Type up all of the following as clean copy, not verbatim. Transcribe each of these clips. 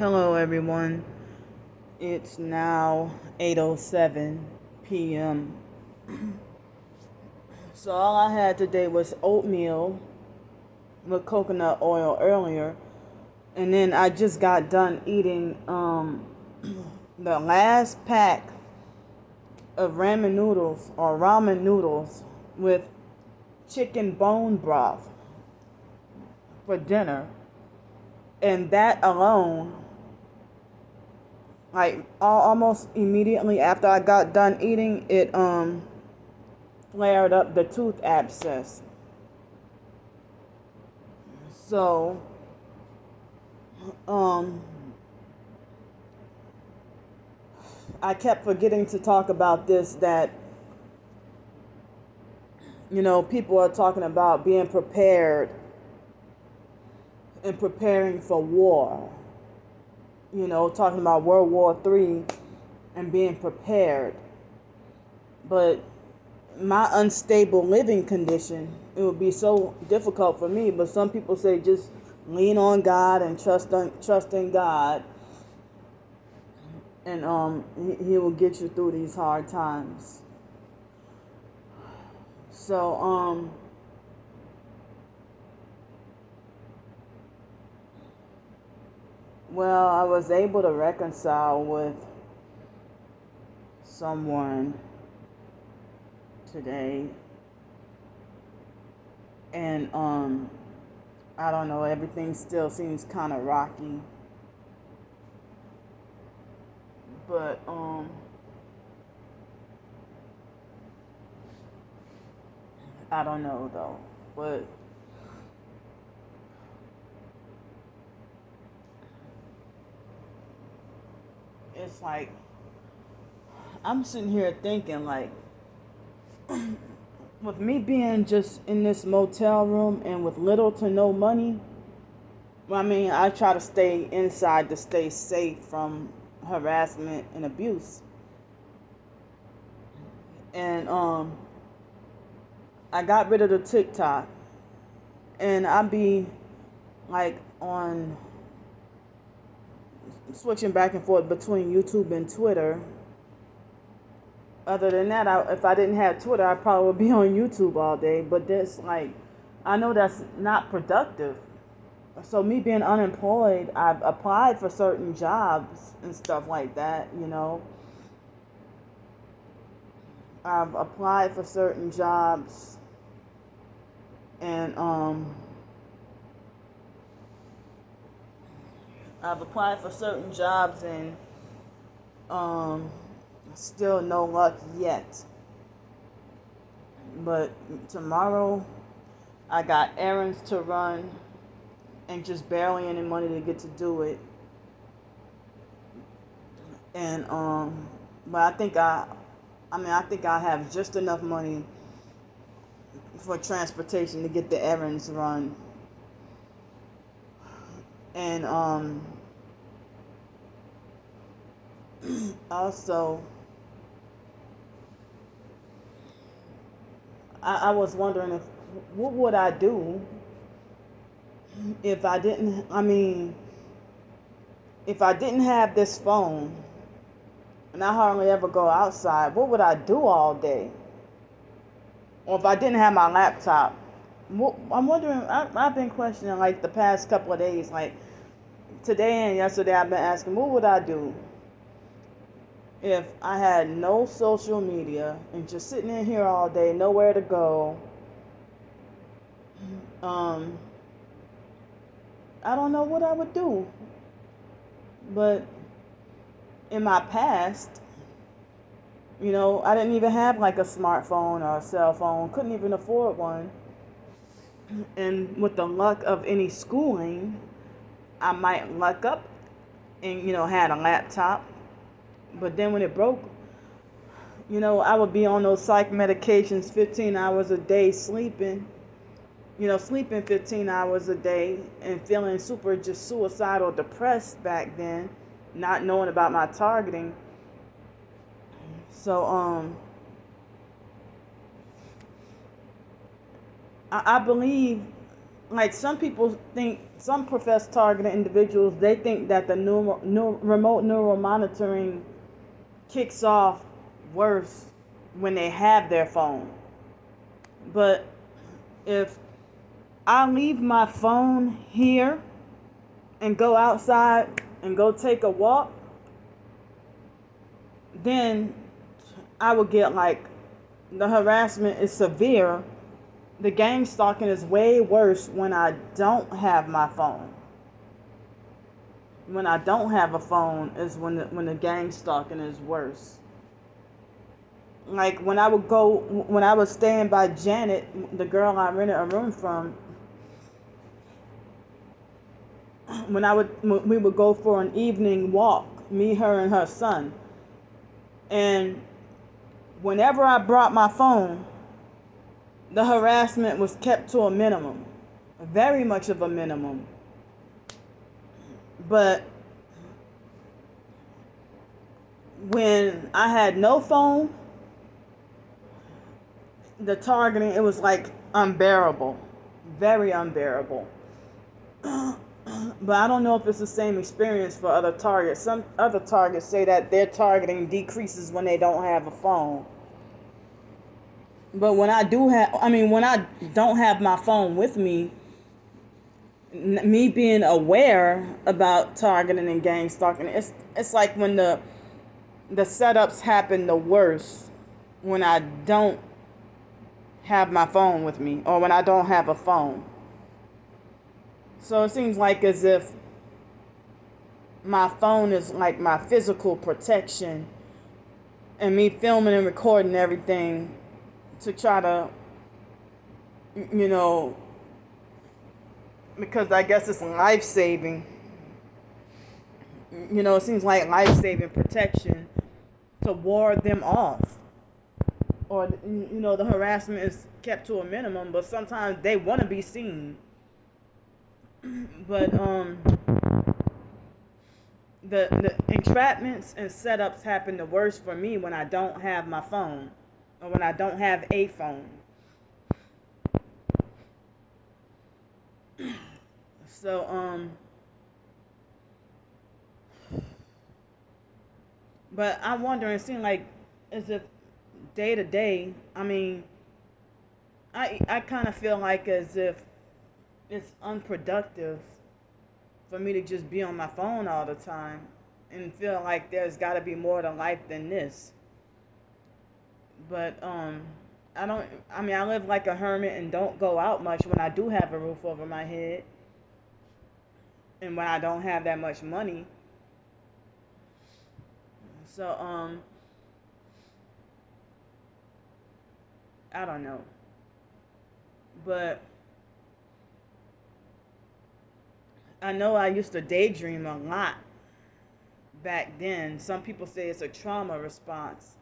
Hello, everyone. It's now 8:07 p.m. So all I had today was oatmeal with coconut oil earlier, and then I just got done eating the last pack of ramen noodles with chicken bone broth for dinner, and that alone, like almost immediately after I got done eating it, flared up the tooth abscess. So um I kept forgetting to talk about this, that people are talking about being prepared and preparing for war, talking about World War III and being prepared. But my unstable living condition, it would be so difficult for me. But some people say just lean on God and trust in God, and he will get you through these hard times. So well, I was able to reconcile with someone today, and I don't know, everything still seems kind of rocky, but I don't know though. But it's like I'm sitting here thinking, like, with me being just in this motel room and with little to no money, I mean, I try to stay inside to stay safe from harassment and abuse. And I got rid of the TikTok, and I be like on switching back and forth between YouTube and Twitter. Other than that, if I didn't have Twitter, I probably would be on YouTube all day. But that's like, I know that's not productive. So me being unemployed, I've applied for certain jobs and stuff like that. I've applied for certain jobs, and still no luck yet. But tomorrow I got errands to run and just barely any money to get to do it. And but I think I have just enough money for transportation to get the errands run. And also I was wondering, what would I do if I didn't, if I didn't have this phone and I hardly ever go outside, what would I do all day? Or if I didn't have my laptop, I'm wondering, I've been questioning, like, the past couple of days, like today and yesterday, I've been asking, what would I do if I had no social media and just sitting in here all day, nowhere to go? I don't know what I would do. But in my past, I didn't even have like a smartphone or a cell phone, couldn't even afford one. And with the luck of any schooling, I might luck up and, had a laptop. But then when it broke, I would be on those psych medications 15 hours a day sleeping, sleeping 15 hours a day and feeling super just suicidal, depressed back then, not knowing about my targeting. So I believe like some people think, some profess targeted individuals, they think that the remote neural monitoring kicks off worse when they have their phone. But if I leave my phone here and go outside and go take a walk, then I would get like, the harassment is severe. The gang stalking is way worse when I don't have my phone. When I don't have a phone is when the gang stalking is worse. Like when I was staying by Janet, the girl I rented a room from, we would go for an evening walk, me, her, and her son. And whenever I brought my phone, the harassment was kept to a minimum, very much of a minimum. But when I had no phone, the targeting, it was like unbearable, very unbearable. But I don't know if it's the same experience for other targets. Some other targets say that their targeting decreases when they don't have a phone. But when I don't have my phone with me, me being aware about targeting and gang stalking, it's like when the setups happen the worst when I don't have my phone with me, or when I don't have a phone. So it seems like as if my phone is like my physical protection, and me filming and recording everything to try to, because I guess it's life-saving. It seems like life-saving protection to ward them off. Or, the harassment is kept to a minimum, but sometimes they want to be seen. But the entrapments and setups happen the worst for me when I don't have my phone, or when I don't have a phone. So but I'm wondering, it seems like as if day to day, I kind of feel like as if it's unproductive for me to just be on my phone all the time, and feel like there's got to be more to life than this. But I live like a hermit and don't go out much when I do have a roof over my head, and when I don't have that much money. So I don't know. But I know I used to daydream a lot back then. Some people say it's a trauma response.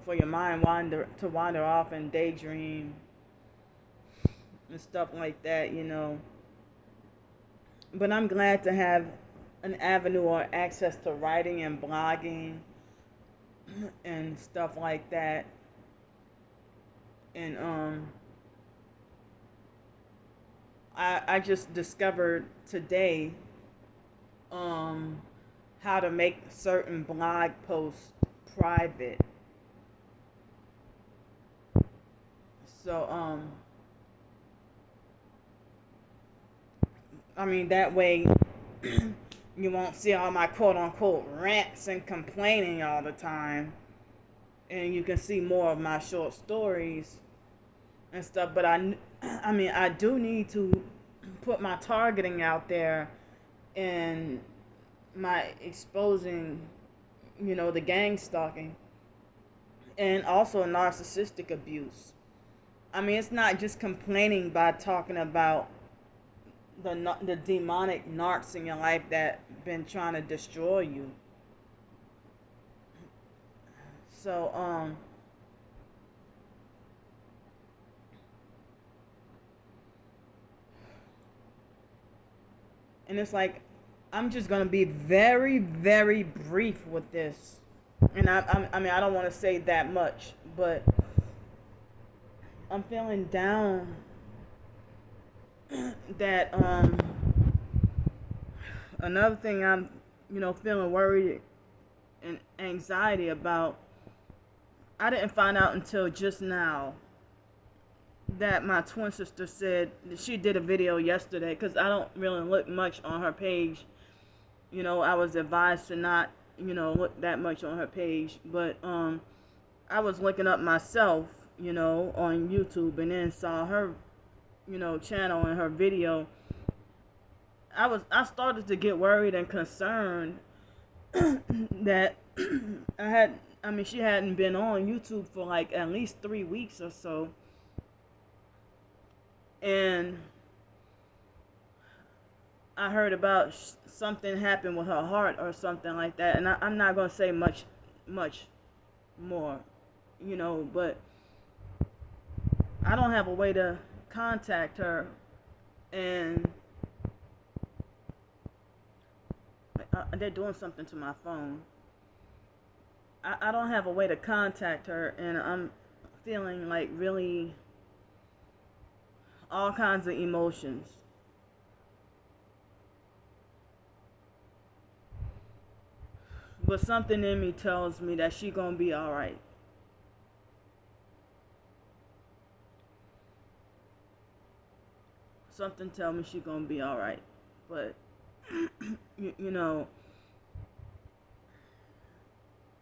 For your mind to wander off and daydream and stuff like that, But I'm glad to have an avenue or access to writing and blogging and stuff like that. And I just discovered today how to make certain blog posts private. So that way you won't see all my quote unquote rants and complaining all the time, and you can see more of my short stories and stuff. But I do need to put my targeting out there, and my exposing, the gang stalking, and also narcissistic abuse. It's not just complaining by talking about the demonic narcs in your life that been trying to destroy you. So and it's like, I'm just gonna be very, very brief with this, and I don't want to say that much, but I'm feeling down that another thing I'm feeling worried and anxiety about. I didn't find out until just now that my twin sister said that she did a video yesterday, because I don't really look much on her page. I was advised to not look that much on her page, but I was looking up myself on YouTube, and then saw her channel and her video. I started to get worried and concerned that she hadn't been on YouTube for like at least 3 weeks or so. And I heard about something happened with her heart or something like that. And I'm not going to say much more, but I don't have a way to contact her. And they're doing something to my phone. I don't have a way to contact her, and I'm feeling like really all kinds of emotions. But something in me tells me that she gonna be alright. Something tell me she gonna be alright. But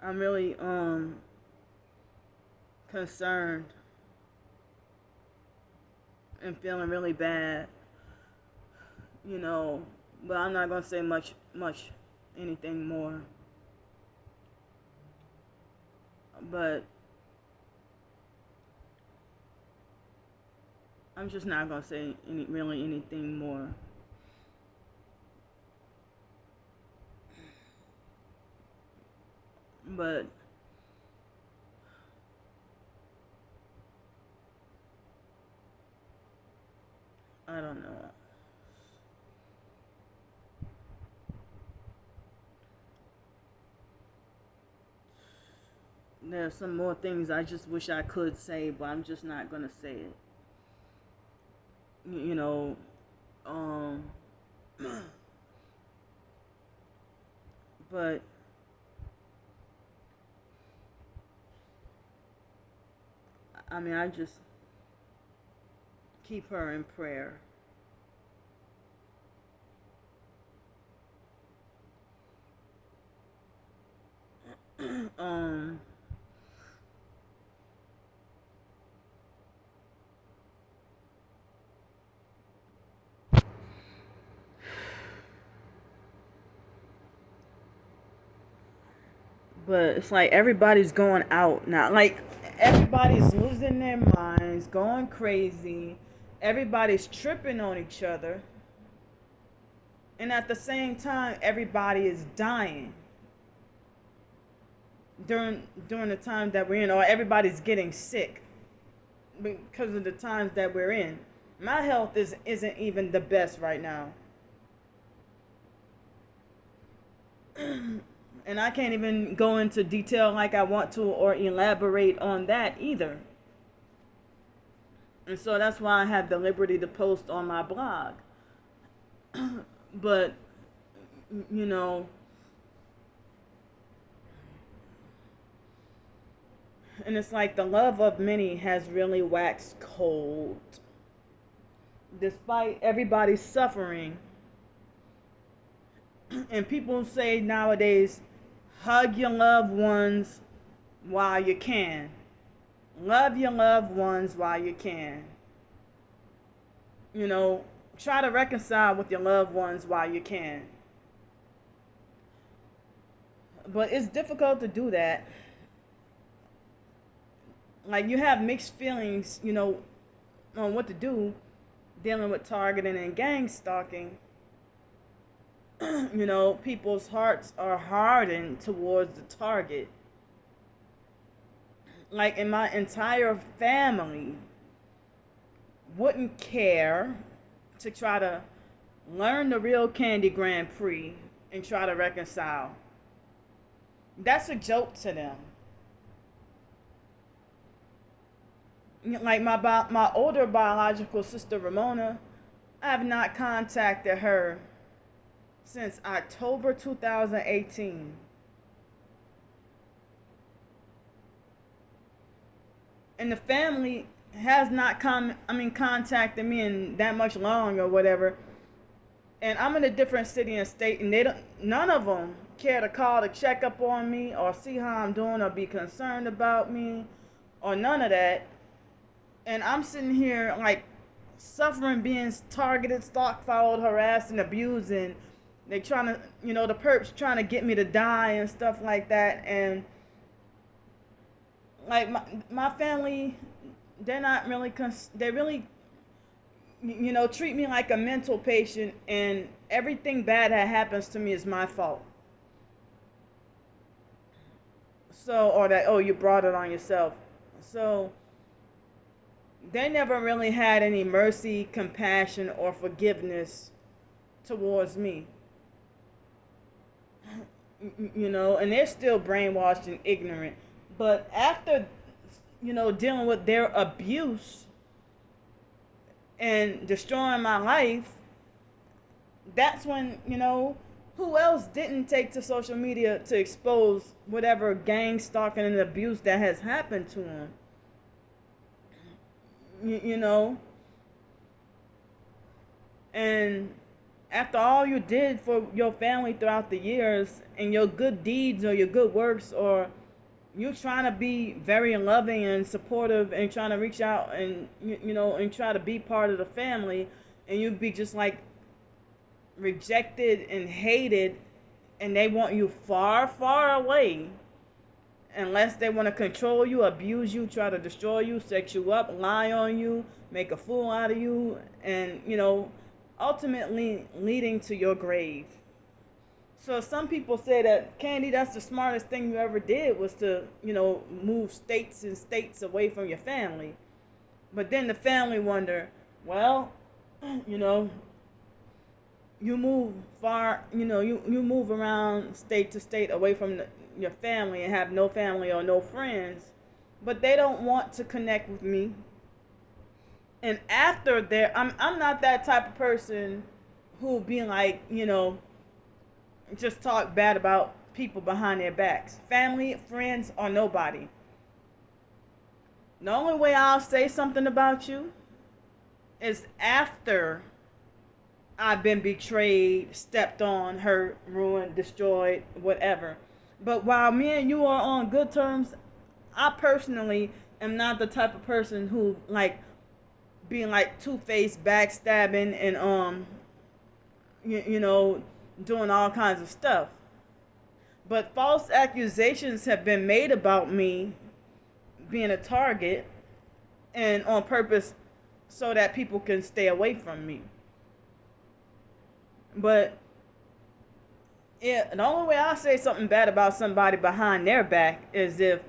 I'm really concerned and feeling really bad, but I'm not gonna say much anything more. But I'm just not gonna say anything more. But I don't know. There's some more things I just wish I could say, but I'm just not gonna say it. But I just keep her in prayer. But it's like everybody's going out now. Like everybody's losing their minds, going crazy. Everybody's tripping on each other. And at the same time, everybody is dying during the time that we're in, or everybody's getting sick because of the times that we're in. My health isn't even the best right now. And I can't even go into detail like I want to or elaborate on that either. And so that's why I have the liberty to post on my blog. But, and it's like the love of many has really waxed cold. Despite everybody's suffering. And people say nowadays, hug your loved ones while you can. Love your loved ones while you can. Try to reconcile with your loved ones while you can. But it's difficult to do that. Like, you have mixed feelings, on what to do dealing with targeting and gang stalking. People's hearts are hardened towards the target. Like, in my entire family wouldn't care to try to learn the real Candy Grandpre and try to reconcile. That's a joke to them. Like my older biological sister Ramona, I have not contacted her since October 2018. And the family has not contacted me in that much long or whatever. And I'm in a different city and state, and they don't, none of them care to call to check up on me or see how I'm doing or be concerned about me or none of that. And I'm sitting here like suffering, being targeted, stalked, followed, harassed, and abused, and they trying to, the perps trying to get me to die and stuff like that. And like my family, they're not really, they really, treat me like a mental patient, and everything bad that happens to me is my fault. So, or that, oh, you brought it on yourself. So, they never really had any mercy, compassion, or forgiveness towards me. And they're still brainwashed and ignorant. But after, dealing with their abuse and destroying my life, that's when, who else didn't take to social media to expose whatever gang stalking and abuse that has happened to them? You know? And after all you did for your family throughout the years, and your good deeds or your good works, or you trying to be very loving and supportive and trying to reach out and and try to be part of the family, and you be just like rejected and hated, and they want you far, far away, unless they want to control you, abuse you, try to destroy you, sex you up, lie on you, make a fool out of you, and ultimately leading to your grave. So some people say that, Candy, that's the smartest thing you ever did, was to, move states and states away from your family. But then the family wonder, well, you know, you move far, you move around state to state away from your family and have no family or no friends, but they don't want to connect with me. And after there, I'm not that type of person who be like, just talk bad about people behind their backs, family, friends, or nobody. The only way I'll say something about you is after I've been betrayed, stepped on, hurt, ruined, destroyed, whatever. But while me and you are on good terms, I personally am not the type of person who like being like two-faced, backstabbing, and doing all kinds of stuff. But false accusations have been made about me being a target, and on purpose, so that people can stay away from me. But the only way I say something bad about somebody behind their back is if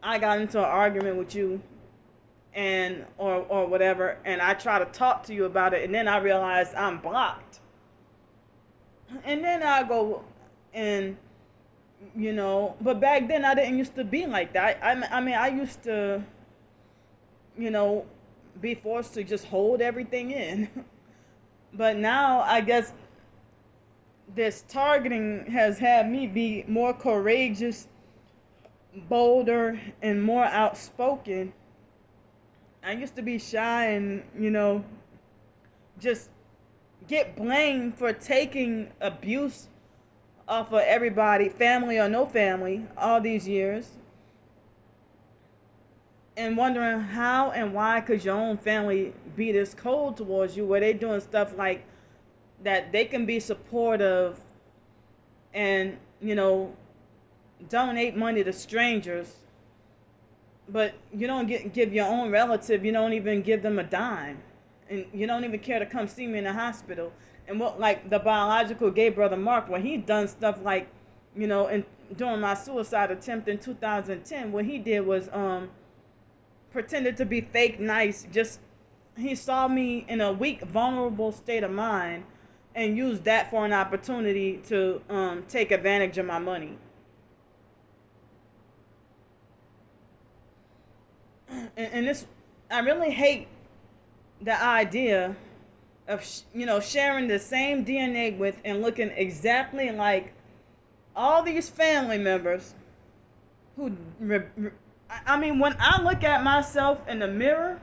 I got into an argument with you, and or whatever, and I try to talk to you about it, and then I realize I'm blocked, and then I go and but back then I didn't used to be like that. I used to be forced to just hold everything in. But now I guess this targeting has had me be more courageous, bolder, and more outspoken. I used to be shy and, just get blamed for taking abuse off of everybody, family or no family, all these years. And wondering how and why could your own family be this cold towards you, where they doing stuff like that they can be supportive and, donate money to strangers, but you don't give your own relative, you don't even give them a dime, and you don't even care to come see me in the hospital. And what, like the biological gay brother Mark, when he done stuff like, and during my suicide attempt in 2010, what he did was pretended to be fake nice. Just he saw me in a weak, vulnerable state of mind, and used that for an opportunity to take advantage of my money. and this, I really hate the idea of sharing the same DNA with and looking exactly like all these family members who I mean, when I look at myself in the mirror,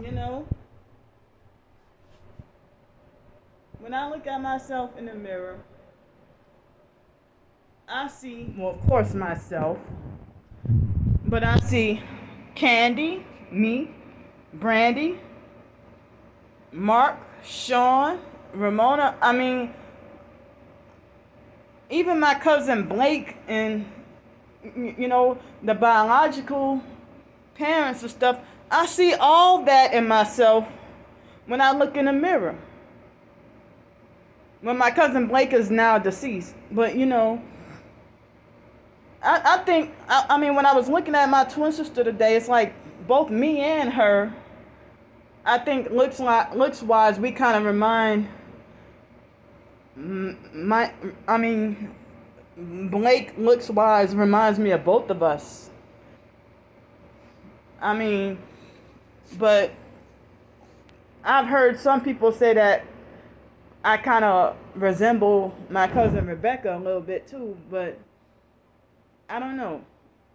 you know, when I look at myself in the mirror, I see, well, of course, myself, but I see Candy, me, Brandy, Mark, Sean, Ramona. I mean, even my cousin Blake and, the biological parents and stuff. I see all that in myself when I look in the mirror. When my cousin Blake is now deceased. But, I think, I mean, when I was looking at my twin sister today, it's like both me and her, I think looks wise, we kind of remind Blake looks wise reminds me of both of us. I mean, but I've heard some people say that I kind of resemble my cousin Rebecca a little bit too, but I don't know.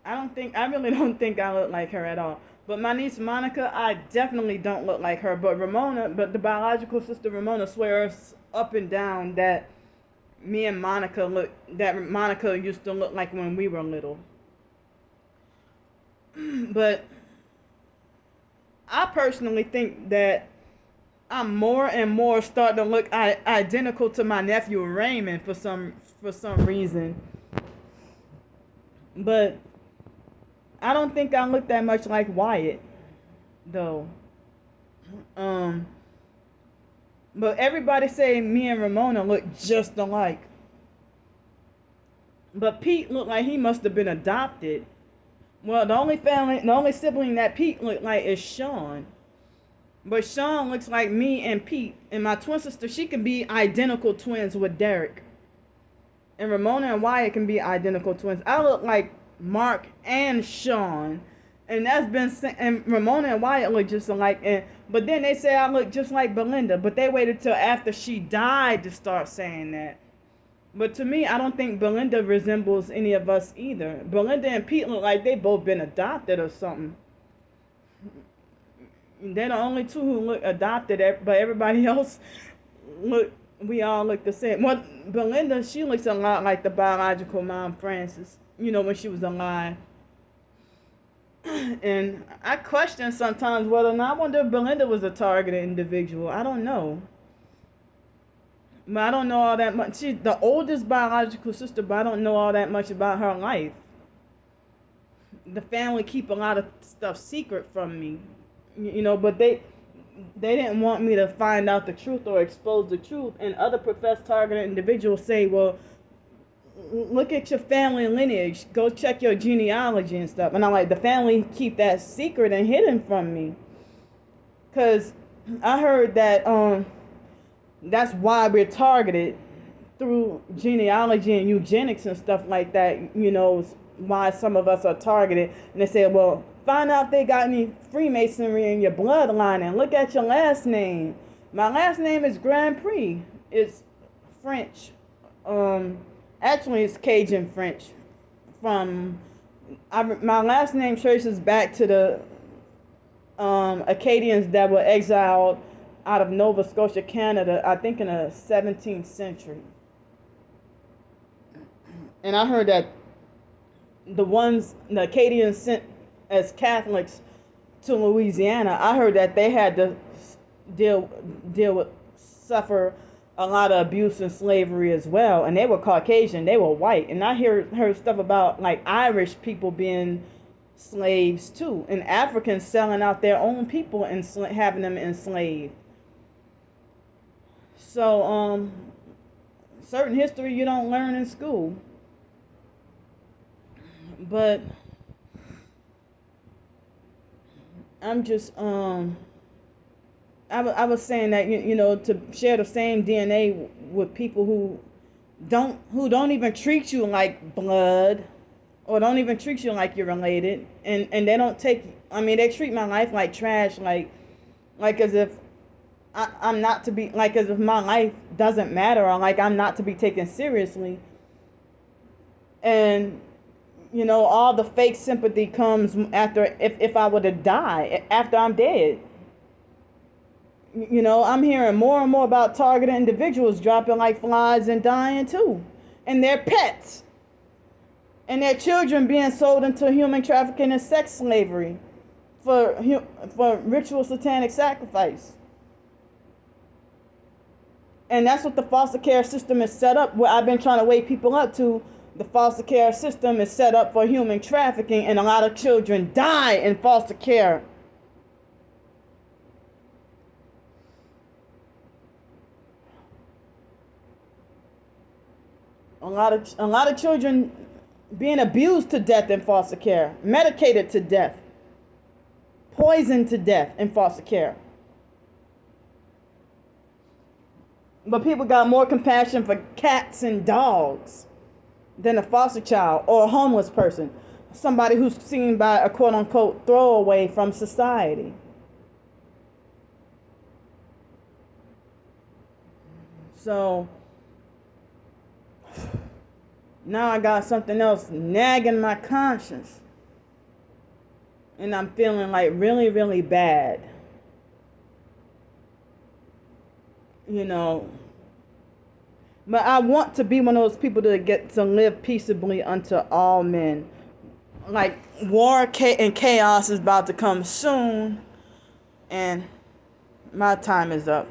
I really don't think I look like her at all. But my niece Monica, I definitely don't look like her. But the biological sister Ramona swears up and down that Monica used to look like when we were little. But I personally think that I'm more and more starting to look identical to my nephew Raymond for some reason. But I don't think I look that much like Wyatt, though. But everybody say me and Ramona look just alike. But Pete looked like he must have been adopted. Well, the only sibling that Pete looked like is Sean. But Sean looks like me and Pete. And my twin sister, she can be identical twins with Derek. And Ramona and Wyatt can be identical twins. I look like Mark and Sean. And and Ramona and Wyatt look just alike. But then they say I look just like Belinda. But they waited till after she died to start saying that. But to me, I don't think Belinda resembles any of us either. Belinda and Pete look like they both been adopted or something. They're the only two who look adopted, but everybody else we all look the same. Well, Belinda, she looks a lot like the biological mom, Frances, when she was alive. And I question sometimes whether or not, I wonder if Belinda was a targeted individual. I don't know. But I don't know all that much. She's the oldest biological sister, but I don't know all that much about her life. The family keep a lot of stuff secret from me, but they didn't want me to find out the truth or expose the truth. And other professed targeted individuals say, well, look at your family lineage. Go check your genealogy and stuff. And I'm like, the family keep that secret and hidden from me. Because I heard that that's why we're targeted through genealogy and eugenics and stuff like that, why some of us are targeted. And they say, well, find out if they got any Freemasonry in your bloodline and look at your last name. My last name is Grandpre. It's French. Actually, it's Cajun French. My last name traces back to the Acadians that were exiled out of Nova Scotia, Canada, I think in the 17th century. And I heard that the Acadians sent as Catholics to Louisiana, I heard that they had to suffer a lot of abuse and slavery as well. And they were Caucasian, they were white. And I heard stuff about like Irish people being slaves too, and Africans selling out their own people and having them enslaved. So, certain history you don't learn in school. But I'm just, I was saying that, to share the same DNA with people who don't even treat you like blood or don't even treat you like you're related, and they don't they treat my life like trash, like as if I'm not to be, like as if my life doesn't matter, or like I'm not to be taken seriously. And all the fake sympathy comes after, if I were to die, after I'm dead. I'm hearing more and more about targeted individuals dropping like flies and dying too, and their pets and their children being sold into human trafficking and sex slavery for ritual satanic sacrifice. And that's what the foster care system is set up. What I've been trying to wake people up to, the foster care system is set up for human trafficking, and a lot of children die in foster care. A lot of children being abused to death in foster care, medicated to death, poisoned to death in foster care. But people got more compassion for cats and dogs than a foster child or a homeless person, somebody who's seen by a quote-unquote throwaway from society. So now I got something else nagging my conscience, and I'm feeling like really, really bad. But I want to be one of those people that get to live peaceably unto all men. Like, war and chaos is about to come soon, and my time is up.